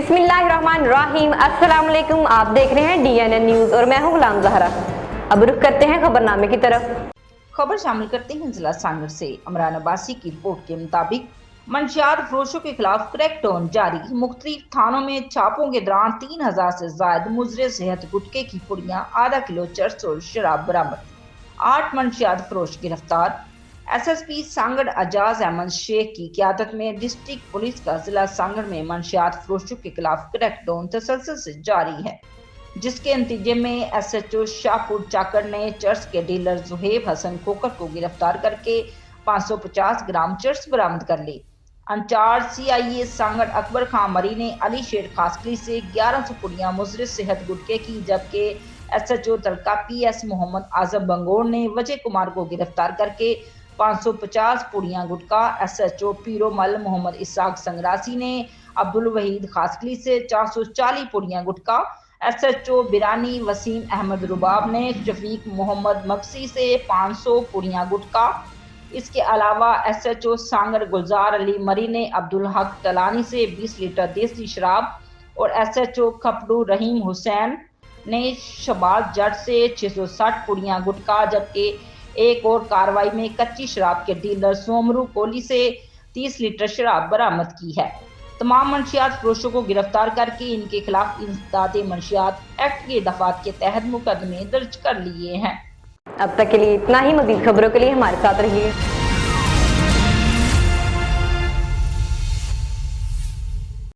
बिस्मिल्लाहिर्रहमानिर्रहीम। अस्सलाम वालेकुम। आप देख रहे हैं DNN न्यूज और मैं हूं गुलाम जहरा। अब रुख करते हैं खबरनामे की तरफ। खबर शामिल करते हैं जिला सांगड़ से। इमरान अब्बासी की रिपोर्ट के मुताबिक मंशियात फरोशों के खिलाफ क्रैकडाउन जारी। मुख्तलिफ थानों में छापों के दौरान 3000 से ज्यादा मुजरे सेहत गुटके की पुड़ियां, आधा किलो चरस और शराब बरामद। 8 मंशियात फरोश गिरफ्तार। SSP सांगड़ अजाज अहमद शेख की क़यादत में डिस्ट्रिक्ट पुलिस का जिला सांगड़ में मंशियात फरोशों के खिलाफ क्रैकडाउन तसलसल से जारी है, जिसके नतीजे में SHO शाहपुर चाकड़ ने चर्स के डीलर जुहेब हसन खोकर को गिरफ्तार करके 550 ग्राम चर्स बरामद कर ली। इंचार्ज CIA सांगड़ अकबर खान मरी ने अली शेर खासकली से 1100 पुड़ियां मुजरिस सेहत गुटके की, जबकि SHO तलका PS मोहम्मद आजम बंगोर ने वजय कुमार को गिरफ्तार करके 550 पुड़ियां गुटका। SHO पीरोमल मोहम्मद इसाक संगरासी ने अब्दुल वहीद खासकली से 440 पुड़ियां गुटका। SHO बिरानी वसीम अहमद रुबाब ने शफीक मोहम्मद मक्सी से 500 पुड़ियां गुटका। इसके अलावा SHO सांगड़ गुलजार अली मरी ने अब्दुल हक तलानी से 20 लीटर देसी शराब और SHO खपड़ू रहीम हुसैन ने शबाज जट से 660 पुड़ियां गुटका, जबकि एक और कार्रवाई में कच्ची शराब के डीलर सोमरू कोली से 30 लीटर शराब बरामद की है। तमाम मंशियात फरोशों को गिरफ्तार करके इनके खिलाफ इंसदाद मंशियात एक्ट के दफात के तहत मुकदमे दर्ज कर लिए हैं। अब तक के लिए इतना ही। मजीद खबरों के लिए हमारे साथ रहिए।